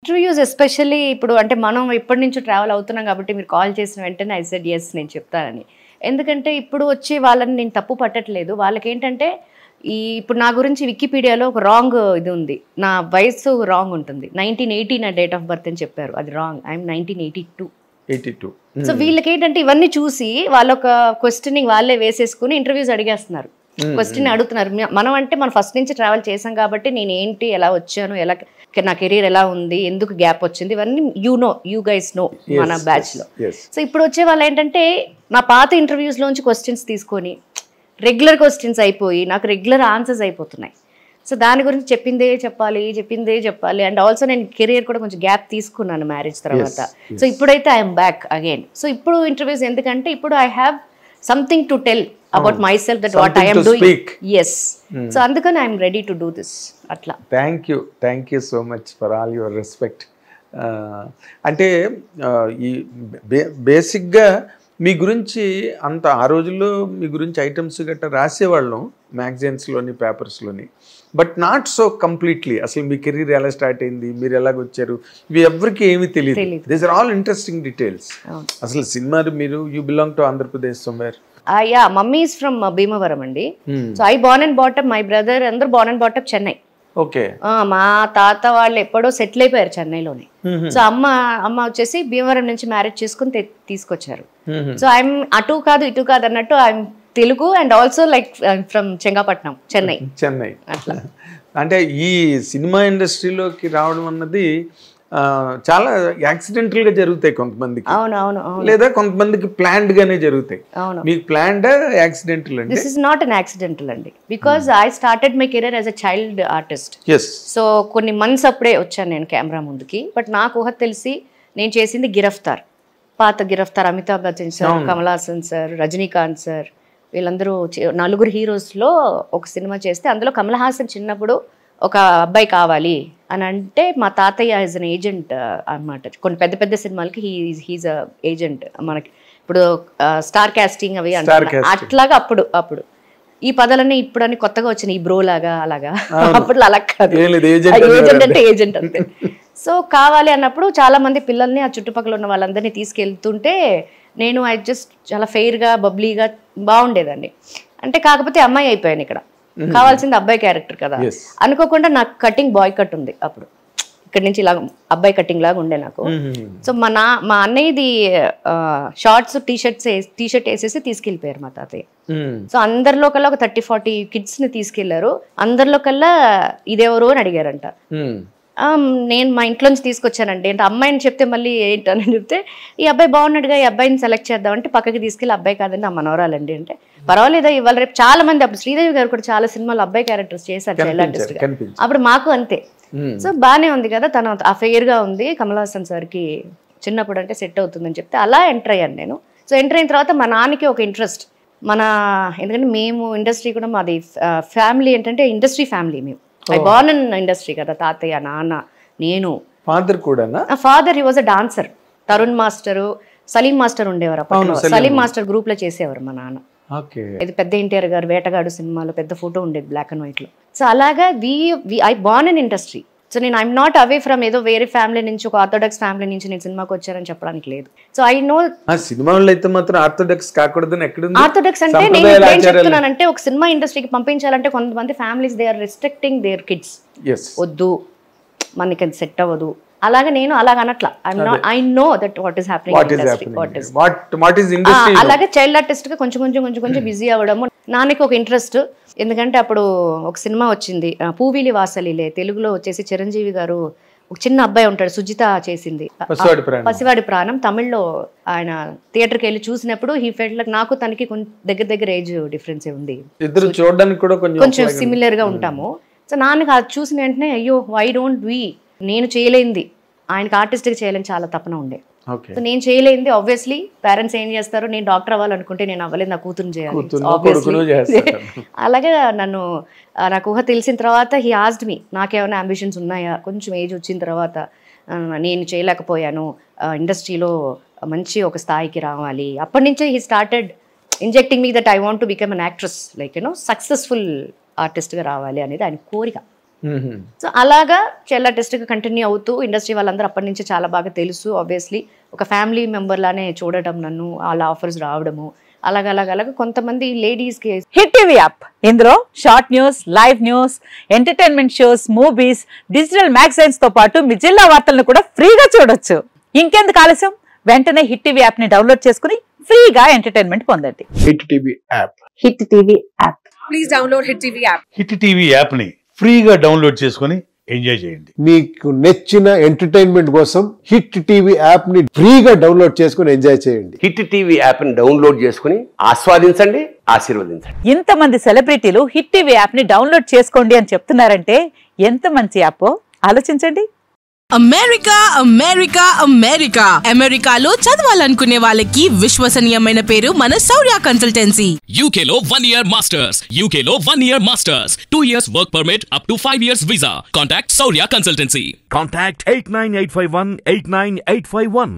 Interviews especially ఇప్పుడు అంటే మనం ఇప్పటి నుంచి ట్రావెల్ అవుతున్నాం కాబట్టి మీరు కాల్ చేసిన వెంటనే ఐ సెడ్ ఎస్ నేను చెప్తానని. ఎందుకంటే ఇప్పుడు వచ్చి వాళ్ళని నేను తప్పు పట్టట్లేదు. వాళ్ళకి ఏంటంటే ఇప్పుడు నా గురించి వికీపీడియాలో ఒక రాంగ్ ఇది ఉంది, నా వయసు రాంగ్ ఉంటుంది. 1980 నా డేట్ ఆఫ్ బర్త్ అని చెప్పారు, అది రాంగ్. ఐఎమ్ 1982. సో వీళ్ళకి ఏంటంటే ఇవన్నీ చూసి వాళ్ళొక క్వశ్చనింగ్ వాళ్ళే వేసేసుకుని ఇంటర్వ్యూస్ అడిగేస్తున్నారు, క్వశ్చన్ అడుగుతున్నారు. మనం అంటే మనం ఫస్ట్ నుంచి ట్రావెల్ చేసాం కాబట్టి నేను ఏంటి, ఎలా వచ్చాను, ఎలా నా కెరీర్ ఎలా ఉంది, ఎందుకు గ్యాప్ వచ్చింది, ఇవన్నీ యూ గైస్ నో మన బ్యాచ్ లో. సో ఇప్పుడు వచ్చే వాళ్ళు ఏంటంటే నా పాత ఇంటర్వ్యూస్ లోంచి క్వశ్చన్స్ తీసుకొని రెగ్యులర్ క్వశ్చన్స్ అయిపోయి నాకు రెగ్యులర్ ఆన్సర్స్ అయిపోతున్నాయి. సో దాని గురించి చెప్పిందే చెప్పాలి. అండ్ ఆల్సో నేను కెరీర్ కూడా కొంచెం గ్యాప్ తీసుకున్నాను మ్యారేజ్ తర్వాత. సో ఇప్పుడైతే ఐఎమ్ బ్యాక్ అగైన్. సో ఇప్పుడు ఇంటర్వ్యూస్ ఎందుకంటే ఇప్పుడు I have something to tell about myself, that what I am doing. Yes. So అందుకని I am ready to do this. అట్లా. Thank you so much for all your respect. అంటే ఈ బేసిక్గా మీ గురించి అంత ఆ రోజుల్లో మీ గురించి ఐటమ్స్ గట్రా రాసేవాళ్ళం మ్యాగజైన్స్లోని పేపర్స్లోని, బట్ నాట్ సో కంప్లీట్లీ. అసలు మీ కెరీర్ ఎలా స్టార్ట్ అయింది, మీరు ఎలాగొచ్చారు, ఇవి ఎవరికి ఏమీ తెలియదు. These are all interesting details. అసలు సినిమా మీరు you belong to Andhra Pradesh somewhere. Yeah, mummy is from Bhimavaram andi. So I born and brought up, my brother andaru born and brought up Chennai. Okay. మా తాత వాళ్ళు ఎప్పుడో settle అయిపోయారు చెన్నైలోనే. So అమ్మ వచ్చేసి భీమవరం నుంచి మ్యారేజ్ చేసుకుని తీసుకొచ్చారు. సో ఐఎమ్ అటు కాదు ఇటు కాదు అన్నట్టు I'm Telugu and also like from Chengapatnam, Chennai. అట్లా. అంటే ఈ సినిమా ఇండస్ట్రీలోకి రావడం అన్నది చాలా యాక్సిడెంటల్ గా జరుగుతాయి కొంతమందికి, లేదా కొంతమందికి ప్లాన్డ్ గానే జరుగుతాయి. మీకు ప్లాన్డ్ యాక్సిడెంటల్ అండి? This is not an accidental అండి, because I started my career as a child artist. So కొన్ని మంత్స్ అప్పుడే వచ్చాను నేను కెమెరా ముందుకి. బట్ నాకు ఊహ తెలిసి నేను చేసింది గిరఫ్తార్, పాత Giraftaar. Amitabh Bachchan sir, Kamal Haasan sir, Rajinikanth sir, వీళ్ళందరూ 4 హీరోస్లో ఒక సినిమా చేస్తే అందులో కమల్ హాసన్ చిన్నప్పుడు ఒక అబ్బాయి కావాలి అని అంటే మా తాతయ్య ఈజ్ అన్ ఏజెంట్ అనమాట. కొన్ని పెద్ద పెద్ద సినిమాలకి హీజ్ అ ఏజెంట్. మనకి ఇప్పుడు స్టార్ కాస్టింగ్ అవి అట్లాగా అప్పుడు ఈ పదాలన్నీ ఇప్పుడని కొత్తగా వచ్చినాయి, ఈ బ్రో లాగా అలాగా. అప్పట్లో అలా కాదు, ఏజెంట్ అంటే ఏజెంట్ అంతే. సో కావాలి అన్నప్పుడు చాలా మంది పిల్లల్ని ఆ చుట్టుపక్కల ఉన్న వాళ్ళందరినీ తీసుకెళ్తుంటే నేను జస్ట్ చాలా ఫెయిర్గా బబ్లీగా బాగుండేదండి. అంటే కాకపోతే అమ్మాయి అయిపోయాను ఇక్కడ, కావాల్సింది అబ్బాయి క్యారెక్టర్ కదా అనుకోకుండా నాకు కటింగ్ బాయ్ కట్ ఉంది అప్పుడు. ఇక్కడ నుంచి ఇలా అబ్బాయి కటింగ్ లాగా ఉండే నాకు. సో మా అన్నయ్యది షార్ట్స్ టీషర్ట్ వేసేసి తీసుకెళ్ళిపోయారు మా తాతయ్య. సో అందరిలో కల్లా ఒక 30-40 కిడ్స్ ని తీసుకెళ్లారు. అందరిలో కల్లా ఇదెవరు అని అడిగారంట. నేను మా ఇంట్లో నుంచి తీసుకొచ్చానండి అంటే అమ్మాయిని చెప్తే మళ్ళీ ఏంటని చెప్తే ఈ అబ్బాయి బాగున్నాడుగా, ఈ అబ్బాయిని సెలెక్ట్ చేద్దాం అంటే పక్కకి తీసుకెళ్ళి అబ్బాయి కాదండి ఆ మనవరాలండి అంటే పర్వాలేదా ఇవాళ రేపు చాలా మంది, అప్పుడు శ్రీదేవి గారు కూడా చాలా సినిమాలు అబ్బాయి క్యారెక్టర్స్ చేశారు చైల్డ్ ఆర్టిస్ట్ గా, అప్పుడు మాకు అంతే. సో బానే ఉంది కదా, తను అఫెయిర్ గా ఉంది, కమల్ హాసన్ సార్కి చిన్నప్పుడు అంటే సెట్ అవుతుందని చెప్తే అలా ఎంటర్ అయ్యాను నేను. సో ఎంటర్ అయిన తర్వాత మా నాన్నకి ఒక ఇంట్రెస్ట్, ఎందుకంటే మేము ఇండస్ట్రీ కూడా మాది ఫ్యామిలీ ఏంటంటే ఇండస్ట్రీ ఫ్యామిలీ. మేము ఐ బార్న్ ఇన్ ఇండస్ట్రీ కదా, తాతయ్య, నాన్న, నేను. ఫాదర్ కూడా? Father he was a dancer. Tarun master, Salim master ఉండేవారు అప్పట్లో. సలీం మాస్టర్ గ్రూప్ లో చేసేవారు మా నాన్న. ఇది పెద్ద ఎన్టీఆర్ గారు వేటగాడు సినిమాలో పెద్ద ఫోటో ఉండేది బ్లాక్ అండ్ వైట్ లో. సో అలాగా I born in industry. So నేను ఐఎమ్ నాట్ అవే ఫ్రమ్ ఏదో వేరే ఫ్యామిలీ నుంచి, ఒక ఆర్థోడాక్స్ ఫ్యామిలీ నుంచి నేను సినిమాకి వచ్చానని చెప్పడానికి లేదు. సో ఐ నో సినిమాలో అయితే మాత్రం ఆర్థోడాక్స్ కాకూడదని ఎక్కడ. ఆర్థోడాక్స్ అంటే నేను ఏం చెప్తున్నానంటే ఒక సినిమా ఇండస్ట్రీకి పంపించాలంటే కొంతమంది families they are restricting their kids. వద్దు మనకి అది సెట్ అవ్వదు, అలాగే నేను అలాగ అనట్లా. I know that what is happening. అలాగే చైల్డ్ ఆర్టిస్ట్ గా కొంచెం బిజీ అవ్వడము. నాన్నకి ఒక ఇంట్రెస్ట్, ఎందుకంటే అప్పుడు ఒక సినిమా వచ్చింది పూవిలి వాసలిలే, తెలుగులో వచ్చేసి చిరంజీవి గారు ఒక చిన్న అబ్బాయి ఉంటాడు, సుజిత చేసింది పసివాడి ప్రాణం. తమిళ్లో ఆయన థియేటర్కి వెళ్ళి చూసినప్పుడు హీ ఫెల్ట్ లైక్ నాకు తనకి దగ్గర ఏజ్ డిఫరెన్స్ ఉంది, ఇద్దరు చూడడానికి కూడా కొంచెం సిమిలర్ గా ఉంటాము. సో నాన్నకి అది చూసిన వెంటనే అయ్యో వై డోంట్ వి, నేను చేయలేంది ఆయనకి ఆర్టిస్ట్గా చేయాలని చాలా తపన ఉండే. సో నేను చేయలేంది ఆబ్వియస్లీ పేరెంట్స్ ఏం చేస్తారు, నేను డాక్టర్ అవ్వాలనుకుంటే నేను అవ్వలేదు, నా కూతురుని చేయాలి. అలాగే నాకు ఊహ తెలిసిన తర్వాత హీ ఆస్డ్ మీ నాకేమైనా అంబిషన్స్ ఉన్నాయా, కొంచెం ఏజ్ వచ్చిన తర్వాత నేను చేయలేకపోయాను, ఇండస్ట్రీలో మంచి ఒక స్థాయికి రావాలి. అప్పటి నుంచే he started injecting me that I want to become an actress, like successful ఆర్టిస్ట్గా రావాలి అనేది ఆయన కోరిక. సో అలాగా చెల్ల టెస్ట్గా కంటిన్యూ అవుతూ ఇండస్ట్రీ వాళ్ళందరూ అప్పటి నుంచి చాలా బాగా తెలుసు. ఆబ్వియస్లీ ఒక ఫ్యామిలీ మెంబర్ లానే చూడటం నన్ను, అలా ఆఫర్స్ రావడము, అలాగ కొంతమంది లేడీస్కి. హిట్ టీవీ యాప్, ఇందులో short news, live news, entertainment shows, movies, digital magazines తో పాటు మీ జిల్లా వార్తలను కూడా ఫ్రీగా చూడొచ్చు. ఇంకెందుకు ఆలస్యం, వెంటనే హిట్ టీవీ యాప్ ని డౌన్లోడ్ చేసుకుని ఫ్రీగా ఎంటర్టైన్మెంట్ పొందండి. Hit TV app. Hit TV app. Please download hit TV app. Hit TV app ని ఫ్రీగా డౌన్లోడ్ చేసుకుని ఎంజాయ్ చేయండి. మీకు నచ్చిన ఎంటర్టైన్మెంట్ కోసం హిట్ టీవీ యాప్ ని ఫ్రీగా డౌన్లోడ్ చేసుకుని ఎంజాయ్ చేయండి. హిట్ టీవీ యాప్ ని డౌన్లోడ్ చేసుకుని ఆస్వాదించండి, ఆశీర్వదించండి. ఇంతమంది సెలబ్రిటీలు హిట్ టీవీ యాప్ ని డౌన్లోడ్ చేసుకోండి అని చెప్తున్నారంటే ఎంత మంచి యాప్ ఆలోచించండి. అమెరికా అమెరికా అమెరికా అమెరికాలో చదవాలనుకునే వాళ్ళకి విశ్వసనీయమైన పేరు మన శౌర్య కన్సల్టెన్సీ. UK లో 1 year masters, UK లో 1 year masters, 2 years work permit up to 5 years visa. Contact Saurya Consultancy. Contact 89851 89851.